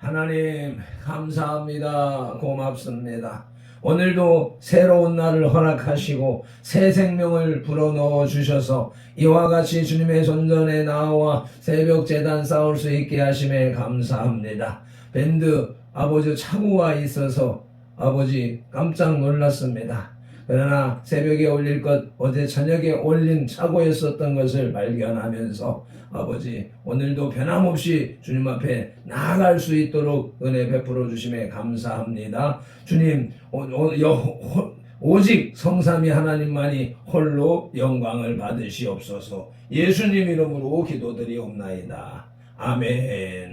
하나님 감사합니다. 고맙습니다. 오늘도 새로운 날을 허락하시고 새 생명을 불어넣어 주셔서 이와 같이 주님의 손전에 나와 새벽 제단 쌓을 수 있게 하심에 감사합니다. 밴드 아버지 차고가 있어서 아버지 깜짝 놀랐습니다. 그러나 새벽에 올릴 것 어제 저녁에 올린 차고에 썼던 것을 발견하면서 아버지 오늘도 변함없이 주님 앞에 나아갈 수 있도록 은혜 베풀어 주심에 감사합니다. 주님 오직 성삼위 하나님만이 홀로 영광을 받으시옵소서. 예수님 이름으로 기도드리옵나이다. 아멘.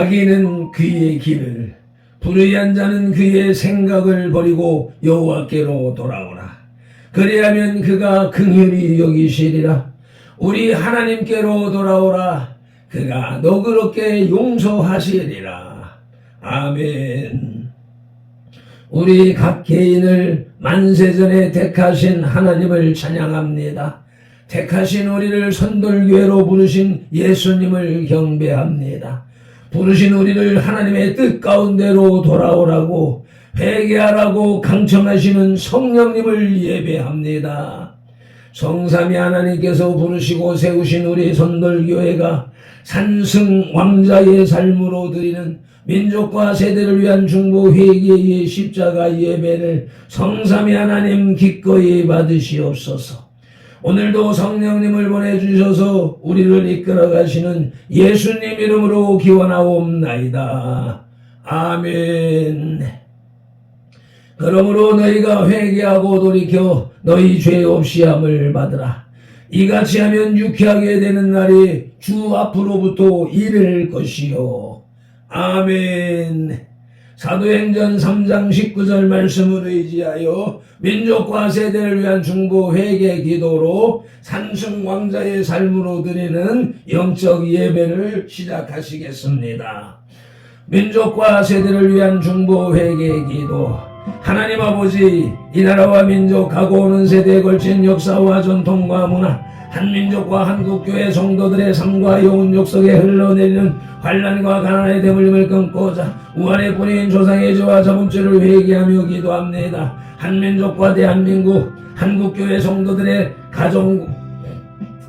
악인은 그의 길을, 불의한 자는 그의 생각을 버리고 여호와께로 돌아오라. 그리하면 그가 긍휼히 여기시리라. 우리 하나님께로 돌아오라. 그가 너그럽게 용서하시리라. 아멘. 우리 각 개인을 만세전에 택하신 하나님을 찬양합니다. 택하신 우리를 선돌교회로 부르신 예수님을 경배합니다. 부르신 우리를 하나님의 뜻 가운데로 돌아오라고 회개하라고 강청하시는 성령님을 예배합니다. 성삼위 하나님께서 부르시고 세우신 우리 선돌교회가 산승 왕자의 삶으로 드리는 민족과 세대를 위한 중보 회개의 십자가 예배를 성삼위 하나님 기꺼이 받으시옵소서. 오늘도 성령님을 보내주셔서 우리를 이끌어 가시는 예수님 이름으로 기원하옵나이다. 아멘. 그러므로 너희가 회개하고 돌이켜 너희 죄 없이 함을 받으라. 이같이 하면 유쾌하게 되는 날이 주 앞으로부터 이를 것이요. 아멘. 사도행전 3장 19절 말씀을 의지하여 민족과 세대를 위한 중보 회개 기도로 산승 왕자의 삶으로 드리는 영적 예배를 시작하시겠습니다. 민족과 세대를 위한 중보 회개 기도. 하나님 아버지, 이 나라와 민족 가고 오는 세대에 걸친 역사와 전통과 문화, 한민족과 한국교회 성도들의 삶과 영혼 욕석에 흘러내리는 환난과 가난의 대물림을 끊고자 우한의 뿌리인 조상의 죄와 자본죄를 회개하며 기도합니다. 한민족과 대한민국, 한국교회 성도들의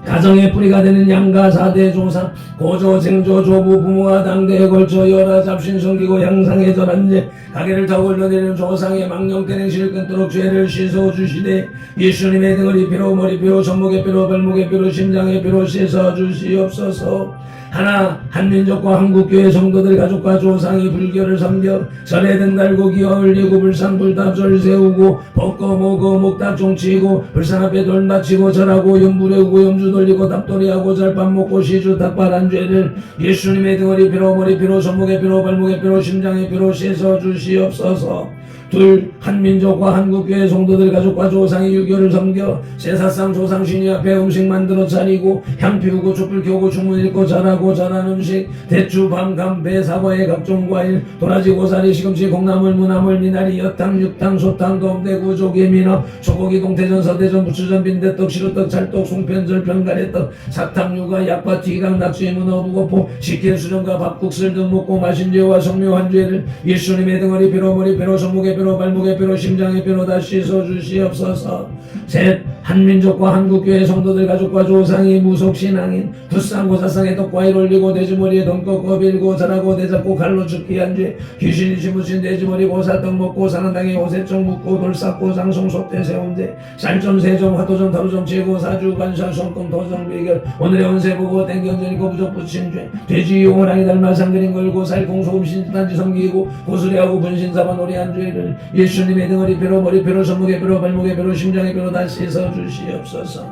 가정의 뿌리가 되는 양가 4대 조상, 고조, 생조, 조부, 부모와 당대에 걸쳐 열화 잡신 섬기고 향상에 절한 죄, 가게를 타고 흘러내리는 조상의 망령된 행실을 끊도록 죄를 씻어주시되 예수님의 등을 피로, 머리피로, 손목의 피로, 발목의 피로, 심장의 피로 씻어주시옵소서. 하나 한민족과 한국교회 성도들 가족과 조상이 불교를 섬겨 절에 등 달고 기와 흘리고 불상 불답절 세우고 벗고 모고 목탁 종치고 불상 앞에 돌 바치고 절하고 염불 외우고 염주 돌리고 답돌이하고 절밥 먹고 시주 탁발한 죄를 예수님의 등허리 피로 머리피로 손목의 피로 발목의 피로 심장의 피로 씻어주시옵소서. 둘 한민족과 한국교회 성도들 가족과 조상이 유교를 섬겨 제사상 조상 신이 앞에 음식 만들어 차리고 향 피우고 촛불 켜고 주문 읽고 잘하고 잘한 음식 대추 밤 감배 사과의 각종 과일 도라지 고사리 시금치 콩나물 무나물 미나리 엿탕 육탕 소탕 검대구 조개 민어 소고기 동태전 서대전 부추전 빈대떡 시루떡 찰떡 송편 절편 가래떡 사탕 유가 약과 튀강 낙지 문어 무거포 식혜 수정과 밥국술 등 먹고 마신 죄와 성묘한 죄를 예수님의 등허리 피로 머리 피로 손목의 피로 발목의 피로 심장의 피로 다 씻어주시옵소서. 셋 한민족과 한국교회 성도들 가족과 조상이 무속신앙인 불상고사상에 떡과일 올리고 돼지머리에 돈 꺾어 빌고 절하고 대잡고 칼로 죽게 한 죄 귀신이 지무신 돼지머리 고사떡 먹고 사는 땅에 오세청 묻고 돌 쌓고 장송 속대 세운 죄 쌀점 세점 화도점 타루점 제고 사주 관사 손금 도정 비결 오늘의 운세 보고 땡견전이고 부족 붙인 죄 돼지 호랑이 닮아 상그린 걸고 살콩 소금 신단지 섬기고 고수리하고 분신사바 놀이한 죄를 예수님의 등허리 피로 머리피로 손목의 피로 발목의 피로 심장의 피로 다 씻어주시옵소서.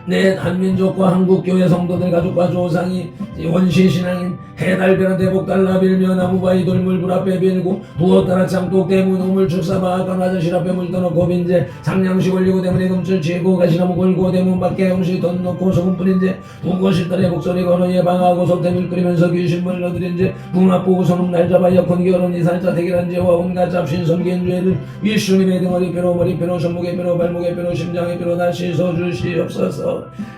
넷 한민족과 한국교회 성도들 가족과 조상이 원시신앙인 해달변한 대복달라 빌며 나무바위 돌물 불 앞에 빌고 부엌 따라 창독 대문 우물 축사바 아까 화장실 앞에 물 떠놓고 빈제 상냥식 올리고 대문에 금줄 치고 가시나무 걸고 대문 밖에 음식 돈 넣고 소금 뿌린 제 붕고실달에 목소리 걸어 예방하고 소태물 끓이면서 귀신 물러들인 제 붕압 보고 손음 날 잡아 여건 결혼 이살자 대결한 죄와 온갖 잡신 섬긴 죄를 예수님의 등허리 피로 머리 피로 손목의 피로 발목의 피로 심장의 피로 다 씻어주시옵소서.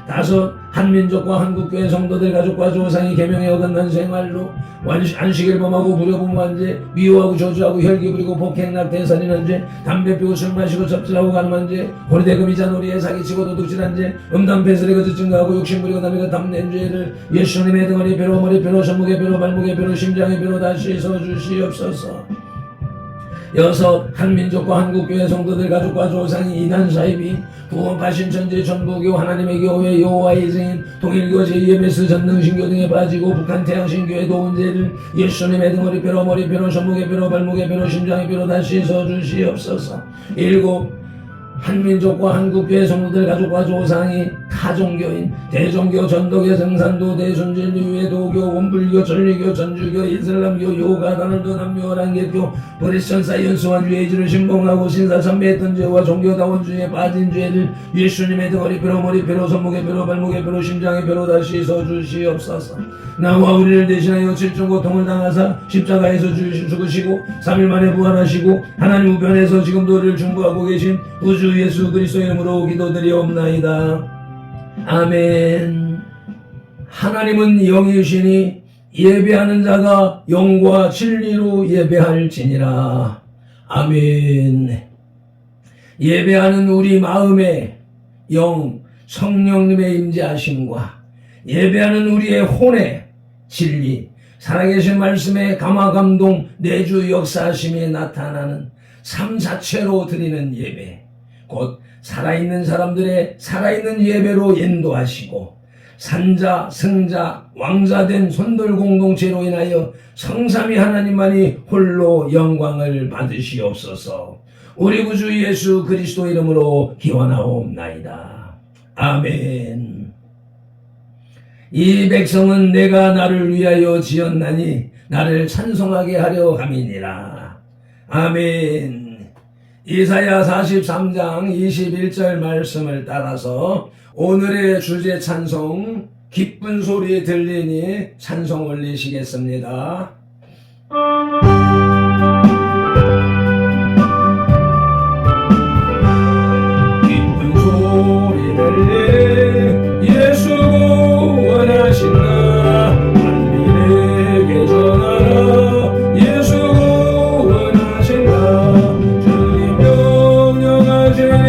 다섯 한민족과 한국교회 성도들 가족과 조상이 계명에 어긋난 생활로 안식일 범하고 불효범한 죄 미워하고 저주하고 혈기 부리고 폭행락 대살인한 죄 담배 피우고 술 마시고 접질하고 가늠한 죄 호리대금이자 놀이에 사기치고 도둑질한 죄 음담패설에 거짓 증가하고 욕심 부리고 남에게 탐낸 죄를 예수님의 등허리 피로 머리 피로 손목의 피로 발목의 피로 심장의 피로 다 씻어주시옵소서. 여섯 한민족과 한국교회 성도들 가족과 조상이 이단 사이비 구원 파신천지 전부교 하나님의 교회 여호와의 증인 통일교 제2MS 전능신교 등에 빠지고 북한 태양신교회 도운제를 예수님의 등허리 피로 머리 피로 손목의 피로 발목의 피로 심장의 피로 다 씻어주시옵소서. 일곱 한민족과 한국교회 성도들 가족과 조상이 타종교인 대종교 전도교 생산도 대순진 유해도교 원불교 전리교 전주교 이슬람교 요가 다늘도 남묘 랑계교 브리스천 사이언스와 유해지를 신봉하고 신사참배했던 죄와 종교다원주의에 빠진 죄를 예수님의 등허리 피로 머리 피로 손목의 피로 발목의 피로 심장의 피로 다 씻어주시옵소서. 나와 우리를 대신하여 칠중 고통을 당하사 십자가에서 죽으시고 3일 만에 부활하시고 하나님 우편에서 지금도 우리를 중보하고 계신 우주 예수 그리스도 이름으로 기도드리옵나이다. 아멘. 하나님은 영이시니 예배하는 자가 영과 진리로 예배할지니라. 아멘. 예배하는 우리 마음의 영 성령님의 임재하심과 예배하는 우리의 혼의 진리 살아계신 말씀의 감화감동 내주 역사하심이 나타나는 삶 자체로 드리는 예배, 곧 살아있는 사람들의 살아있는 예배로 인도하시고 산자, 승자, 왕자된 손들 공동체로 인하여 성삼위 하나님만이 홀로 영광을 받으시옵소서. 우리 구주 예수 그리스도 이름으로 기원하옵나이다. 아멘. 이 백성은 내가 나를 위하여 지었나니 나를 찬송하게 하려 함이니라. 아멘. 이사야 43장 21절 말씀을 따라서 오늘의 주제 찬송 기쁜 소리 들리니 찬송 올리시겠습니다. 기쁜 소리 들리니 예수 구원하신다. 만민에게 전하라. 예수 구원하신다. 주님 명령하시니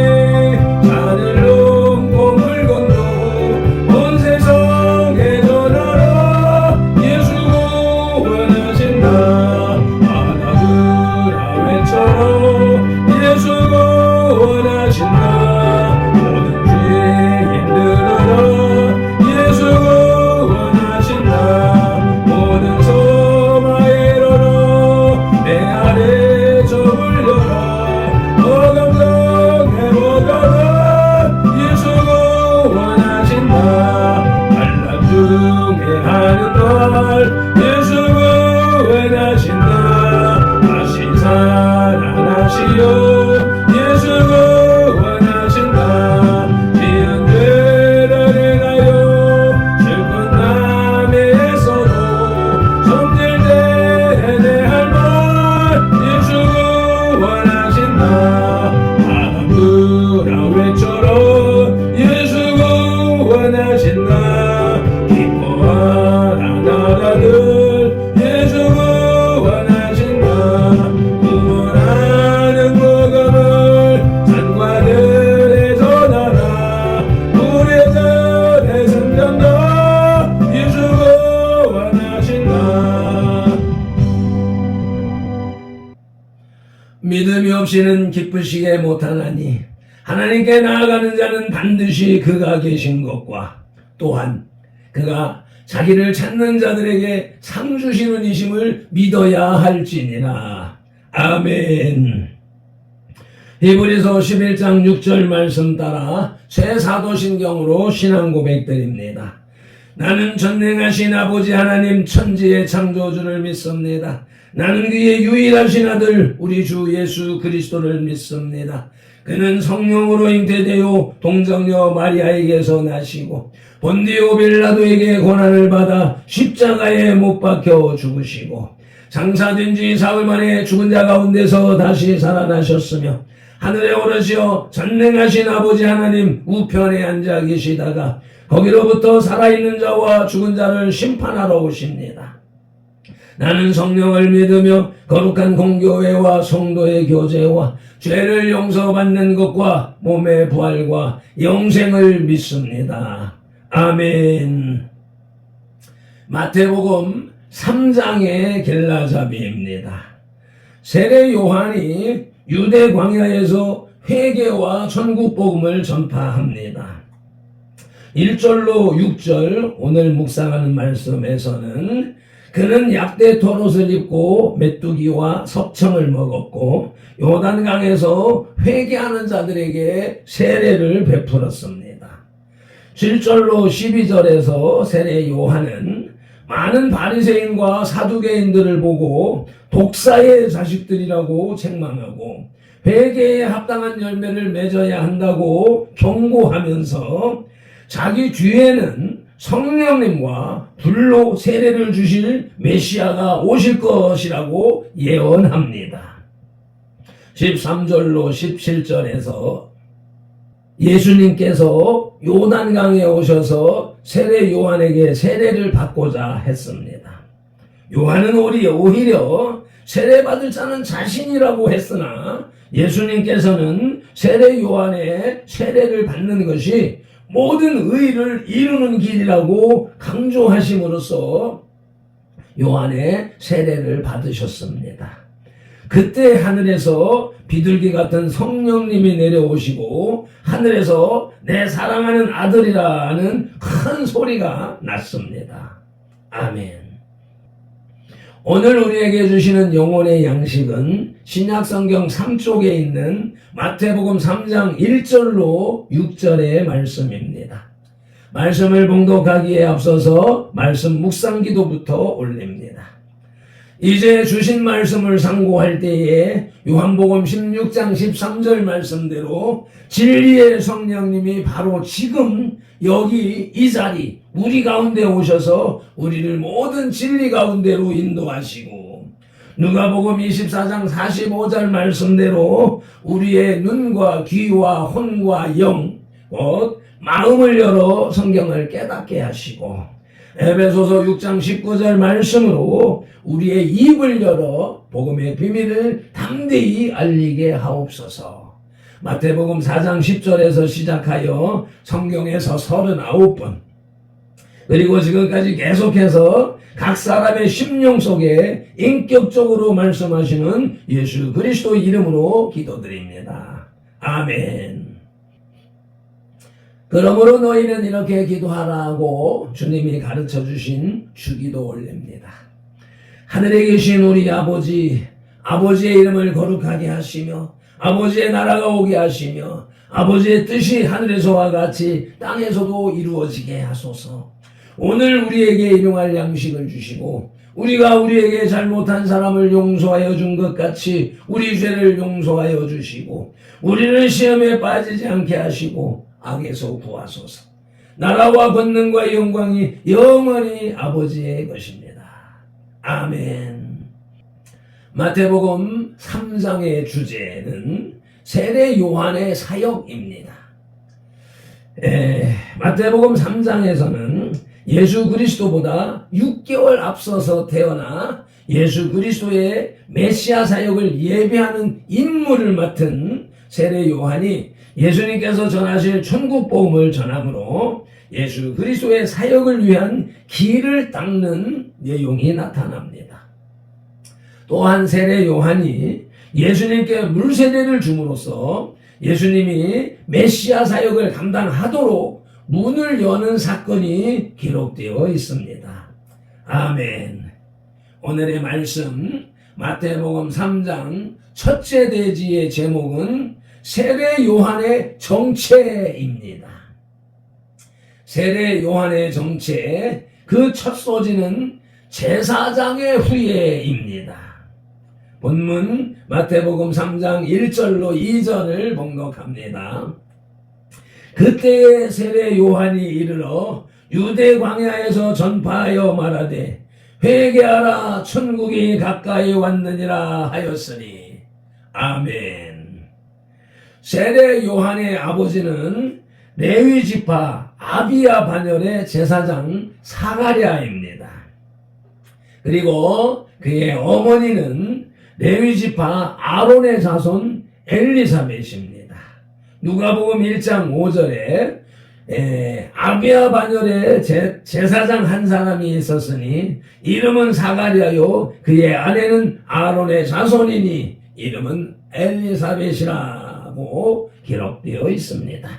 믿음이 없이는 기쁘시게 못하나니 하나님께 나아가는 자는 반드시 그가 계신 것과 또한 그가 자기를 찾는 자들에게 상 주시는 이심을 믿어야 할지니라. 아멘. 히브리서 11장 6절 말씀 따라 새 사도신경으로 신앙 고백드립니다. 나는 전능하신 아버지 하나님 천지의 창조주를 믿습니다. 나는 그의 유일하신 아들 우리 주 예수 그리스도를 믿습니다. 그는 성령으로 잉태되어 동정녀 마리아에게서 나시고 본디오 빌라도에게 고난을 받아 십자가에 못 박혀 죽으시고 장사된 지 사흘 만에 죽은 자 가운데서 다시 살아나셨으며 하늘에 오르시어 전능하신 아버지 하나님 우편에 앉아 계시다가 거기로부터 살아있는 자와 죽은 자를 심판하러 오십니다. 나는 성령을 믿으며 거룩한 공교회와 성도의 교제와 죄를 용서받는 것과 몸의 부활과 영생을 믿습니다. 아멘. 마태복음 3장의 겔라잡이입니다. 세례 요한이 유대 광야에서 회개와 천국복음을 전파합니다. 1절로 6절 오늘 묵상하는 말씀에서는 그는 약대 털옷을 입고 메뚜기와 석청을 먹었고 요단강에서 회개하는 자들에게 세례를 베풀었습니다. 7절로 12절에서 세례 요한은 많은 바리새인과 사두개인들을 보고 독사의 자식들이라고 책망하고 회개에 합당한 열매를 맺어야 한다고 경고하면서 자기 뒤에는 성령님과 불로 세례를 주실 메시아가 오실 것이라고 예언합니다. 13절로 17절에서 예수님께서 요단강에 오셔서 세례 요한에게 세례를 받고자 했습니다. 요한은 오히려 세례받을 자는 자신이라고 했으나 예수님께서는 세례 요한의 세례를 받는 것이 모든 의를 이루는 길이라고 강조하심으로써 요한의 세례를 받으셨습니다. 그때 하늘에서 비둘기 같은 성령님이 내려오시고 하늘에서 내 사랑하는 아들이라는 큰 소리가 났습니다. 아멘. 오늘 우리에게 주시는 영혼의 양식은 신약성경 3쪽에 있는 마태복음 3장 1절로 6절의 말씀입니다. 말씀을 봉독하기에 앞서서 말씀 묵상기도부터 올립니다. 이제 주신 말씀을 상고할 때에 요한복음 16장 13절 말씀대로 진리의 성령님이 바로 지금 여기 이 자리 우리 가운데 오셔서 우리를 모든 진리 가운데로 인도하시고 누가복음 24장 45절 말씀대로 우리의 눈과 귀와 혼과 영 곧 마음을 열어 성경을 깨닫게 하시고 에베소서 6장 19절 말씀으로 우리의 입을 열어 복음의 비밀을 담대히 알리게 하옵소서. 마태복음 4장 10절에서 시작하여 성경에서 39번 그리고 지금까지 계속해서 각 사람의 심령 속에 인격적으로 말씀하시는 예수 그리스도 이름으로 기도드립니다. 아멘. 그러므로 너희는 이렇게 기도하라고 주님이 가르쳐 주신 주기도 올립니다. 하늘에 계신 우리 아버지, 아버지의 이름을 거룩하게 하시며 아버지의 나라가 오게 하시며 아버지의 뜻이 하늘에서와 같이 땅에서도 이루어지게 하소서. 오늘 우리에게 일용할 양식을 주시고 우리가 우리에게 잘못한 사람을 용서하여 준 것 같이 우리 죄를 용서하여 주시고 우리를 시험에 빠지지 않게 하시고 악에서 구하소서. 나라와 권능과 영광이 영원히 아버지의 것입니다. 아멘. 마태복음 3장의 주제는 세례 요한의 사역입니다. 마태복음 3장에서는 예수 그리스도보다 6개월 앞서서 태어나 예수 그리스도의 메시아 사역을 예비하는 임무를 맡은 세례 요한이 예수님께서 전하실 천국 복음을 전함으로 예수 그리스도의 사역을 위한 길을 닦는 내용이 나타납니다. 또한 세례 요한이 예수님께 물세례를 줌으로써 예수님이 메시아 사역을 감당하도록 문을 여는 사건이 기록되어 있습니다. 아멘. 오늘의 말씀 마태복음 3장 첫째 대지의 제목은 세례 요한의 정체입니다. 세례 요한의 정체, 그 첫 소지는 제사장의 후예입니다. 본문 마태복음 3장 1절로 2절을 봉독합니다. 그때에 세례 요한이 이르러 유대 광야에서 전파하여 말하되 회개하라 천국이 가까이 왔느니라 하였으니. 아멘. 세례 요한의 아버지는 레위 지파 아비야 반열의 제사장 사가랴입니다. 그리고 그의 어머니는 레위 지파 아론의 자손 엘리사벳입니다. 누가복음 1장 5절에 아비야 반열의 제사장 한 사람이 있었으니 이름은 사가랴요 그의 아내는 아론의 자손이니 이름은 엘리사벳이라고 기록되어 있습니다.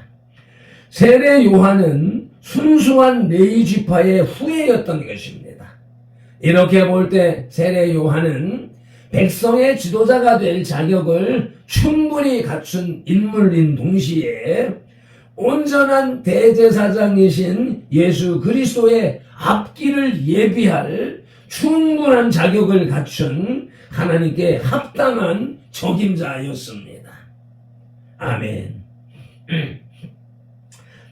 세례 요한은 순수한 레위 지파의 후예였던 것입니다. 이렇게 볼 때 세례 요한은 백성의 지도자가 될 자격을 충분히 갖춘 인물인 동시에 온전한 대제사장이신 예수 그리스도의 앞길을 예비할 충분한 자격을 갖춘 하나님께 합당한 적임자였습니다. 아멘.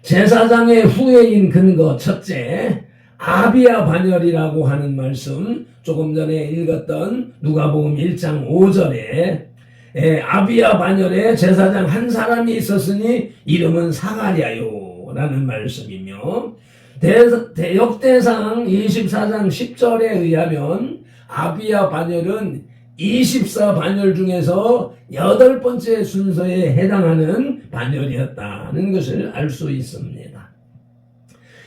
제사장의 후예인 근거 첫째, 아비야 반열이라고 하는 말씀, 조금 전에 읽었던 누가복음 1장 5절에 아비야 반열에 제사장 한 사람이 있었으니 이름은 사가랴요 라는 말씀이며, 역대상 24장 10절에 의하면 아비야 반열은 24반열 중에서 8번째 순서에 해당하는 반열이었다는 것을 알 수 있습니다.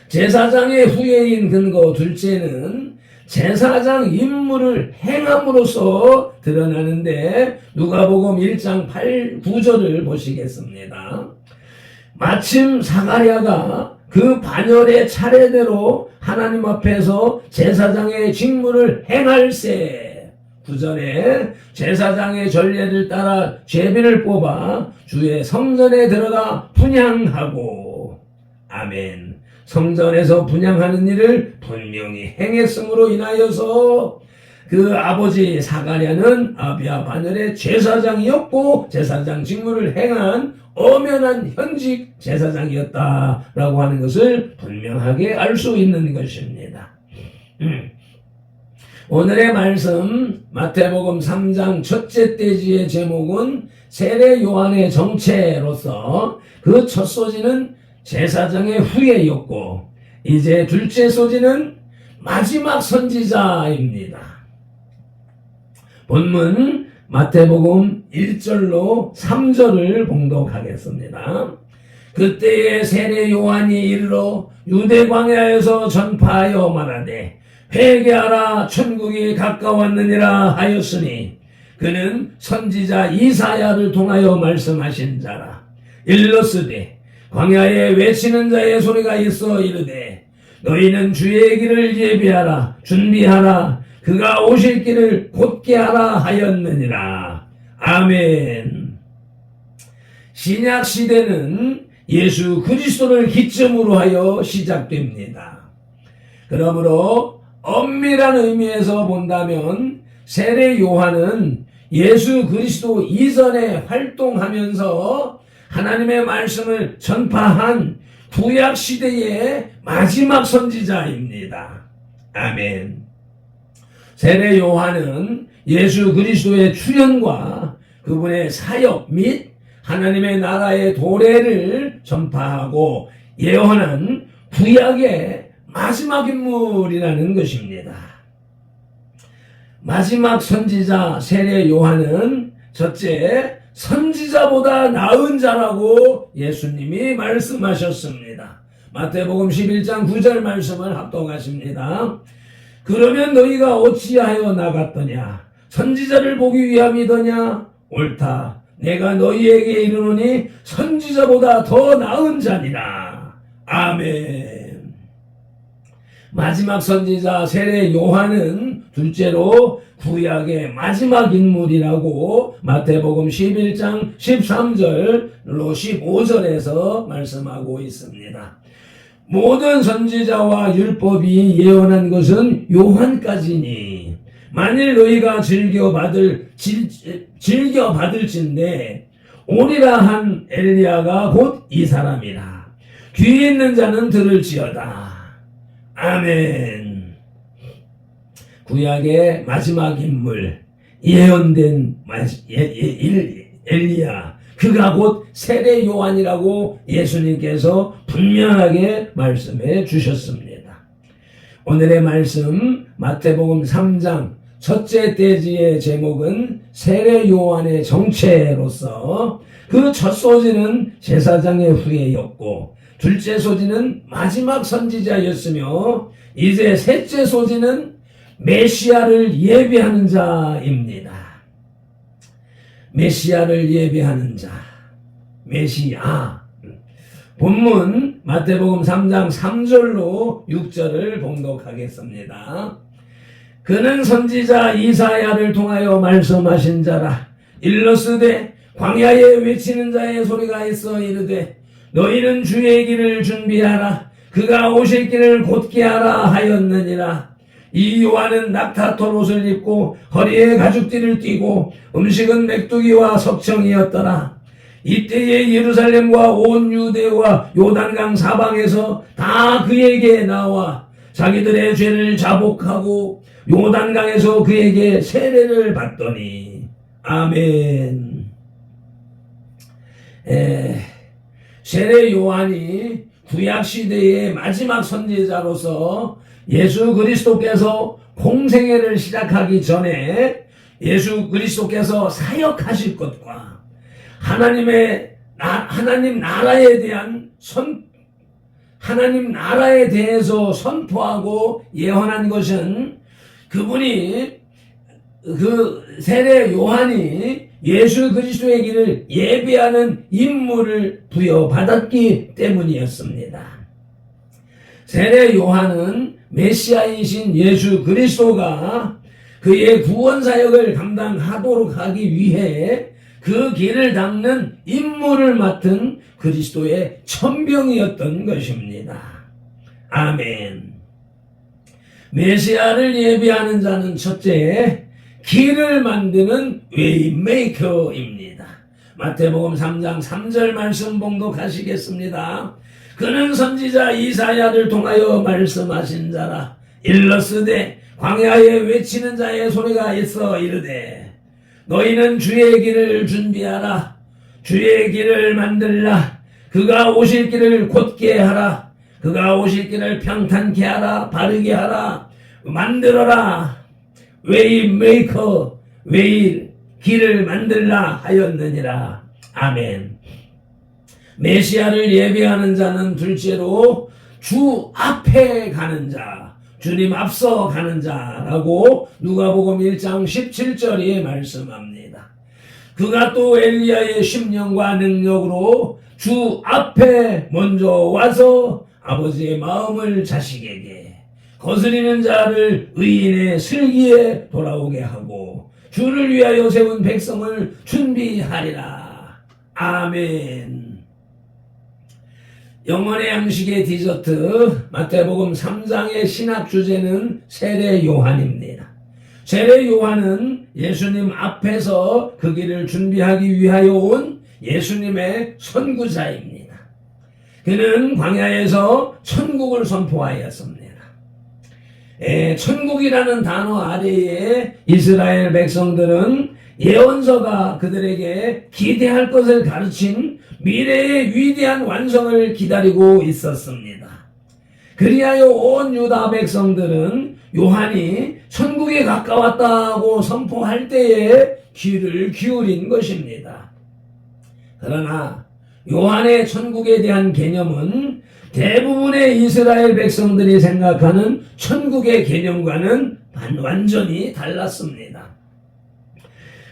제사장의 후예인 근거 둘째는 제사장 임무를 행함으로써 드러나는데 누가복음 1장 8, 9절을 보시겠습니다. 마침 사가랴가 그 반열의 차례대로 하나님 앞에서 제사장의 직무를 행할세. 9절에 제사장의 전례를 따라 제비를 뽑아 주의 성전에 들어가 분향하고, 아멘. 성전에서 분향하는 일을 분명히 행했음으로 인하여서 그 아버지 사가랴는 아비야 반열의 제사장이었고 제사장 직무를 행한 엄연한 현직 제사장이었다라고 하는 것을 분명하게 알 수 있는 것입니다. 오늘의 말씀 마태복음 3장 첫째 떼지의 제목은 세례 요한의 정체로서 그 첫 소지는 제사장의 후예였고 이제 둘째 소지는 마지막 선지자입니다. 본문 마태복음 1절로 3절을 봉독하겠습니다. 그때에 세례 요한이 이르러 유대 광야에서 전파하여 말하되 회개하라 천국이 가까웠느니라 하였으니 그는 선지자 이사야를 통하여 말씀하신 자라. 일러스되 광야에 외치는 자의 소리가 있어 이르되 너희는 주의 길을 예비하라 준비하라 그가 오실 길을 곧게 하라 하였느니라. 아멘. 신약 시대는 예수 그리스도를 기점으로 하여 시작됩니다. 그러므로 엄밀한 의미에서 본다면 세례 요한은 예수 그리스도 이전에 활동하면서 하나님의 말씀을 전파한 구약 시대의 마지막 선지자입니다. 아멘. 세례 요한은 예수 그리스도의 출현과 그분의 사역 및 하나님의 나라의 도래를 전파하고 예언한 구약의 마지막 인물이라는 것입니다. 마지막 선지자 세례 요한은 첫째 선지자보다 나은 자라고 예수님이 말씀하셨습니다. 마태복음 11장 9절 말씀을 합독하십니다. 그러면 너희가 어찌하여 나갔더냐? 선지자를 보기 위함이더냐? 옳다. 내가 너희에게 이르노니 선지자보다 더 나은 자니라. 아멘. 마지막 선지자 세례 요한은 둘째로 구약의 마지막 인물이라고 마태복음 11장 13절로 15절에서 말씀하고 있습니다. 모든 선지자와 율법이 예언한 것은 요한까지니 만일 너희가 즐겨 받을진데 오리라 한 엘리야가 곧 이 사람이라. 귀 있는 자는 들을지어다. 아멘. 구약의 마지막 인물 예언된 엘리야 그가 곧 세례 요한이라고 예수님께서 분명하게 말씀해 주셨습니다. 오늘의 말씀 마태복음 3장 첫째 떼지의 제목은 세례 요한의 정체로서 그 첫 소지는 제사장의 후예였고 둘째 소지는 마지막 선지자였으며 이제 셋째 소지는 메시아를 예비하는 자입니다. 메시아를 예비하는 자, 메시아. 본문 마태복음 3장 3절로 6절을 봉독하겠습니다. 그는 선지자 이사야를 통하여 말씀하신 자라. 일러스되 광야에 외치는 자의 소리가 있어 이르되 너희는 주의 길을 준비하라 그가 오실 길을 곧게 하라 하였느니라. 이 요한은 낙타털 옷을 입고 허리에 가죽띠를 띠고 음식은 메뚜기와 석청이었더라. 이때에 예루살렘과 온 유대와 요단강 사방에서 다 그에게 나와 자기들의 죄를 자복하고 요단강에서 그에게 세례를 받더니. 아멘. 세례 요한이 구약시대의 마지막 선지자로서 예수 그리스도께서 공생애를 시작하기 전에 예수 그리스도께서 사역하실 것과 하나님 나라에 대해서 선포하고 예언한 것은 그분이 그 세례 요한이 예수 그리스도의 길을 예비하는 임무를 부여받았기 때문이었습니다. 세례 요한은 메시아이신 예수 그리스도가 그의 구원 사역을 감당하도록 하기 위해 그 길을 닦는 임무를 맡은 그리스도의 천병이었던 것입니다. 아멘. 메시아를 예비하는 자는 첫째, 길을 만드는 웨이메이커입니다. 마태복음 3장 3절 말씀 봉독하시겠습니다. 그는 선지자 이사야를 통하여 말씀하신 자라. 일러스되 광야에 외치는 자의 소리가 있어 이르되 너희는 주의 길을 준비하라. 주의 길을 만들라. 그가 오실 길을 곧게 하라. 그가 오실 길을 평탄케 하라. 바르게 하라. 만들어라. 웨이메이커, 길을 만들라 하였느니라. 아멘. 메시아를 예배하는 자는 둘째로 주 앞에 가는 자, 주님 앞서 가는 자라고 누가복음 1장 17절에 말씀합니다. 그가 또 엘리야의 심령과 능력으로 주 앞에 먼저 와서 아버지의 마음을 자식에게, 거스리는 자를 의인의 슬기에 돌아오게 하고 주를 위하여 세운 백성을 준비하리라. 아멘. 영원의 양식의 디저트 마태복음 3장의 신학 주제는 세례 요한입니다. 세례 요한은 예수님 앞에서 그 길을 준비하기 위하여 온 예수님의 선구자입니다. 그는 광야에서 천국을 선포하였습니다. 천국이라는 단어 아래에 이스라엘 백성들은 예언서가 그들에게 기대할 것을 가르친 미래의 위대한 완성을 기다리고 있었습니다. 그리하여 온 유다 백성들은 요한이 천국에 가까웠다고 선포할 때에 귀를 기울인 것입니다. 그러나 요한의 천국에 대한 개념은 대부분의 이스라엘 백성들이 생각하는 천국의 개념과는 완전히 달랐습니다.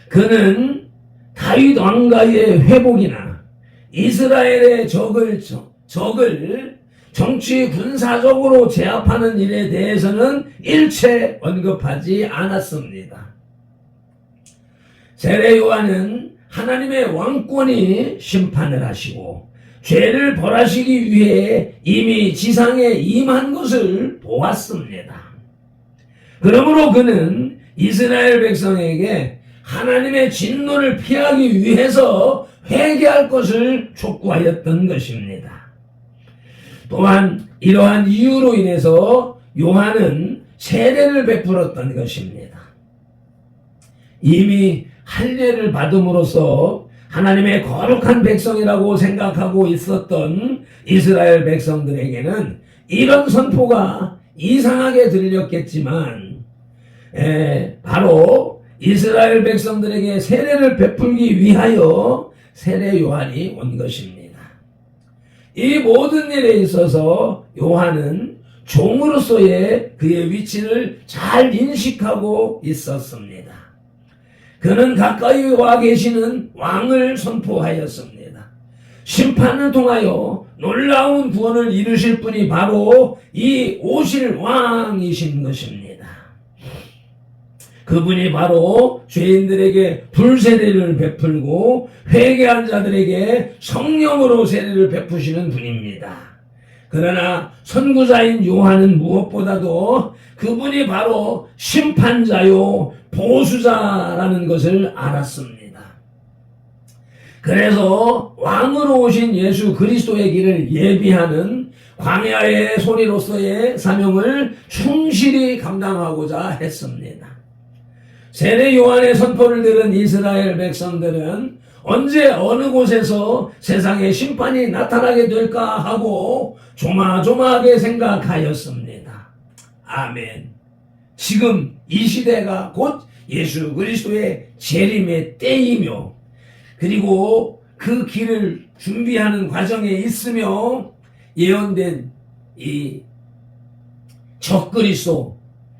그는 다윗 왕가의 회복이나 이스라엘의 적을 정치 군사적으로 제압하는 일에 대해서는 일체 언급하지 않았습니다. 세례 요한은 하나님의 왕권이 심판을 하시고 죄를 벌하시기 위해 이미 지상에 임한 것을 보았습니다. 그러므로 그는 이스라엘 백성에게 하나님의 진노를 피하기 위해서 회개할 것을 촉구하였던 것입니다. 또한 이러한 이유로 인해서 요한은 세례를 베풀었던 것입니다. 이미 할례를 받음으로써 하나님의 거룩한 백성이라고 생각하고 있었던 이스라엘 백성들에게는 이런 선포가 이상하게 들렸겠지만 바로 이스라엘 백성들에게 세례를 베풀기 위하여 세례 요한이 온 것입니다. 이 모든 일에 있어서 요한은 종으로서의 그의 위치를 잘 인식하고 있었습니다. 그는 가까이 와 계시는 왕을 선포하였습니다. 심판을 통하여 놀라운 구원을 이루실 분이 바로 이 오실 왕이신 것입니다. 그분이 바로 죄인들에게 불세례를 베풀고 회개한 자들에게 성령으로 세례를 베푸시는 분입니다. 그러나 선구자인 요한은 무엇보다도 그분이 바로 심판자요 보수자라는 것을 알았습니다. 그래서 왕으로 오신 예수 그리스도의 길을 예비하는 광야의 소리로서의 사명을 충실히 감당하고자 했습니다. 세례 요한의 선포를 들은 이스라엘 백성들은 언제 어느 곳에서 세상에 심판이 나타나게 될까 하고 조마조마하게 생각하였습니다. 아멘. 지금 이 시대가 곧 예수 그리스도의 재림의 때이며 그리고 그 길을 준비하는 과정에 있으며 예언된 이 적그리스도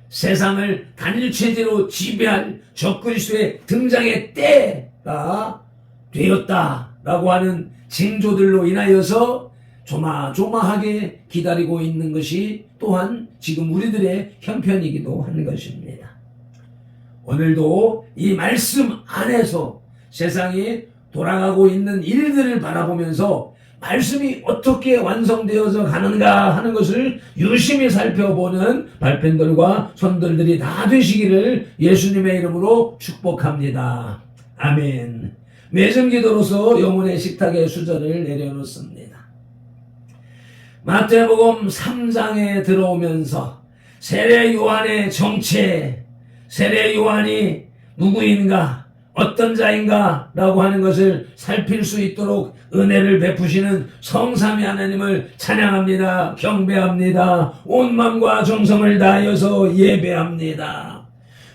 세상을 단일체제로 지배할 적그리스도의 등장의 때가 되었다라고 하는 징조들로 인하여서 조마조마하게 기다리고 있는 것이 또한 지금 우리들의 형편이기도 한 것입니다. 오늘도 이 말씀 안에서 세상이 돌아가고 있는 일들을 바라보면서 말씀이 어떻게 완성되어서 가는가 하는 것을 유심히 살펴보는 발펜들과 손들들이 다 되시기를 예수님의 이름으로 축복합니다. 아멘. 매점 기도로서 영혼의 식탁에 수저를 내려놓습니다. 마태복음 3장에 들어오면서 세례 요한의 정체, 세례 요한이 누구인가, 어떤 자인가 라고 하는 것을 살필 수 있도록 은혜를 베푸시는 성삼위 하나님을 찬양합니다. 경배합니다. 온 마음과 정성을 다하여서 예배합니다.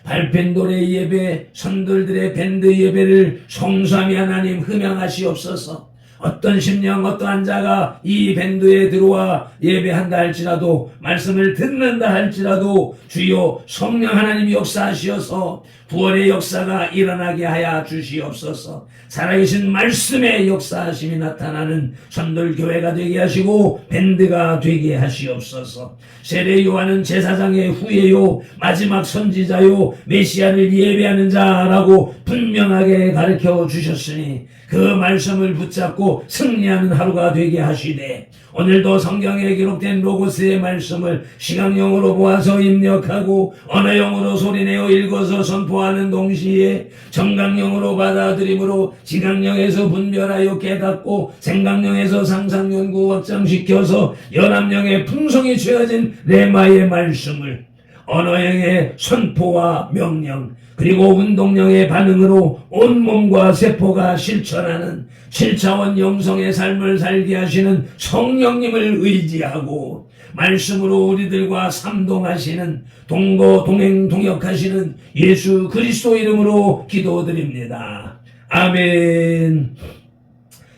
발펜 노래 예배, 선들들의 밴드 예배를 성삼위 하나님 흠양하시옵소서. 어떤 심령 어떠한 자가 이 밴드에 들어와 예배한다 할지라도 말씀을 듣는다 할지라도 주여 성령 하나님 역사하시어서 부활의 역사가 일어나게 하여 주시옵소서. 살아계신 말씀의 역사하심이 나타나는 선돌교회가 되게 하시고 밴드가 되게 하시옵소서. 세례 요한은 제사장의 후예요, 마지막 선지자요, 메시아를 예배하는 자라고 분명하게 가르쳐 주셨으니 그 말씀을 붙잡고 승리하는 하루가 되게 하시되, 오늘도 성경에 기록된 로고스의 말씀을 시각용으로 보아서 입력하고 언어용으로 소리내어 읽어서 선포하는 동시에 정강용으로 받아들임으로 지각용에서 분별하여 깨닫고 생각용에서 상상연구 확장시켜서 연합령의 풍성이 채워진 레마의 말씀을 언어형의 선포와 명령 그리고 운동령의 반응으로 온몸과 세포가 실천하는 7차원 영성의 삶을 살게 하시는 성령님을 의지하고 말씀으로 우리들과 삼동하시는 동거 동행 동역하시는 예수 그리스도 이름으로 기도드립니다. 아멘.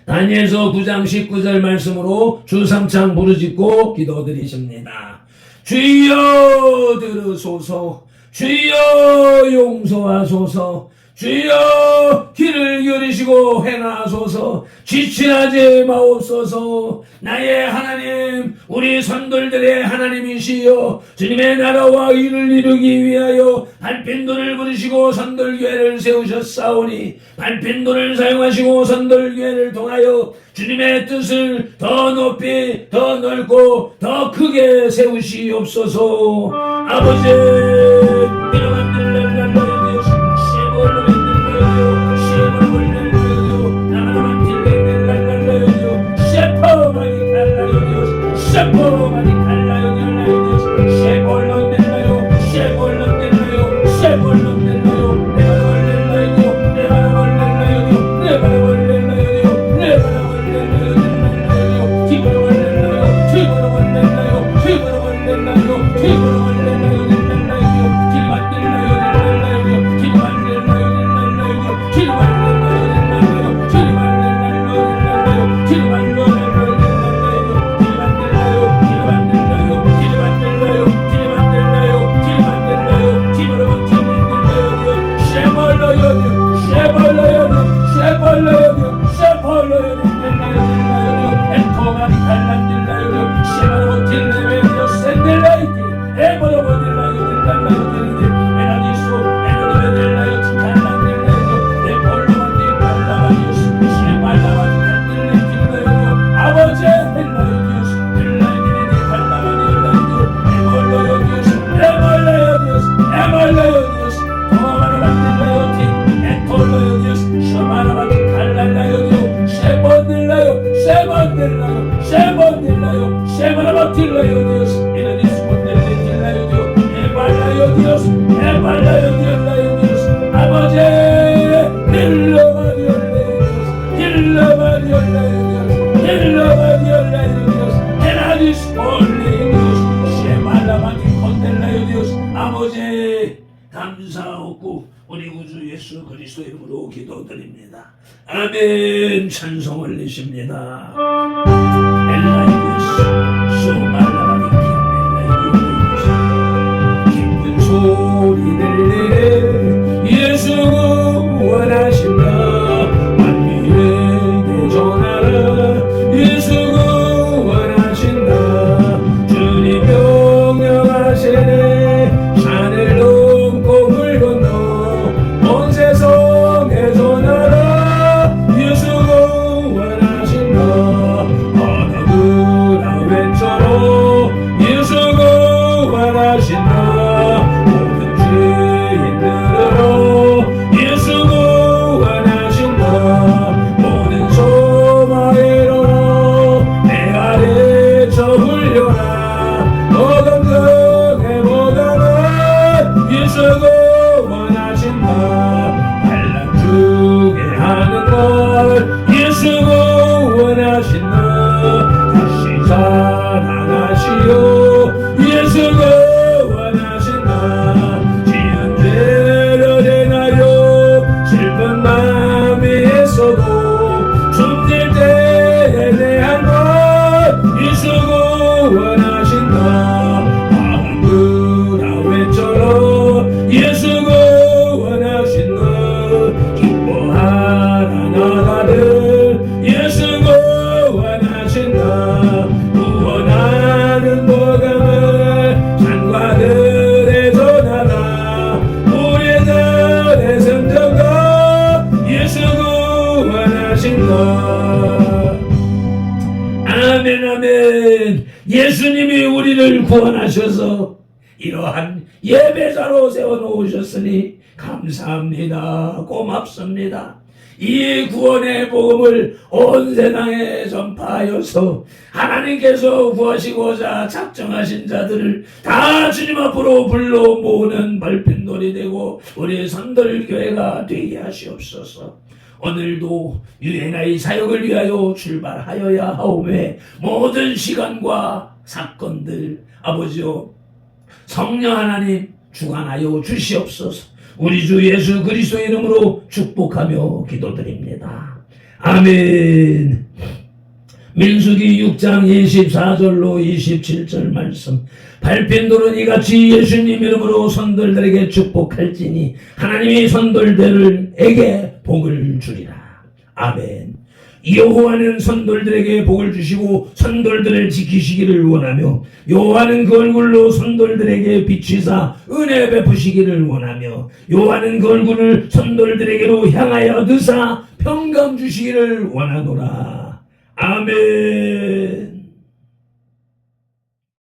다니엘서 9장 19절 말씀으로 주삼창 부르짖고 기도드리십니다. 주여 들으소서, 주여 용서하소서, 주여 길을 열으시고 행하소서, 지체하지 마옵소서. 나의 하나님, 우리 선돌들의 하나님이시여, 주님의 나라와 의를 이루기 위하여 발펜도를 부르시고 선돌교회를 세우셨사오니 발펜도를 사용하시고 선돌교회를 통하여 주님의 뜻을 더 높이 더 넓고 더 크게 세우시옵소서. 아버지 감사하고 우리 구주 예수 그리스도 이름으로 기도드립니다. 아멘. 찬송 올리십니다. 엘라이디스 소말라바리 기쁜 있어도 숨질 때에 대한 것 예수 구원하신다. 아무나 외쳐라 예수 구원하신다. 기뻐하라 나라들 예수 구원하신다. 구원하는 복음을 산과들에 전하라. 우리들의 성전과 예수 구원하신다. 아멘 아멘. 예수님이 우리를 구원하셔서 이러한 예배자로 세워놓으셨으니 감사합니다. 고맙습니다. 이 구원의 복음을 온 세상에 전파하여서 하나님께서 구하시고자 작정하신 자들을 다 주님 앞으로 불러 모으는 발핀돌이 되고 우리 선돌교회가 되게 하시옵소서. 오늘도 유엔아의 사역을 위하여 출발하여야 하오매 모든 시간과 사건들 아버지요 성령 하나님 주관하여 주시옵소서. 우리 주 예수 그리스도의 이름으로 축복하며 기도드립니다. 아멘. 민수기 6장 24절로 27절 말씀. 발핀돌은 이같이 예수님 이름으로 선돌들에게 축복할지니 하나님이 선돌들에게 복을 주리라. 아멘. 여호와는 선돌들에게 복을 주시고 선돌들을 지키시기를 원하며 여호와는 그 얼굴로 선돌들에게 비추사 은혜 베푸시기를 원하며 여호와는 그 얼굴을 선돌들에게로 향하여 드사 평강 주시기를 원하노라. 아멘.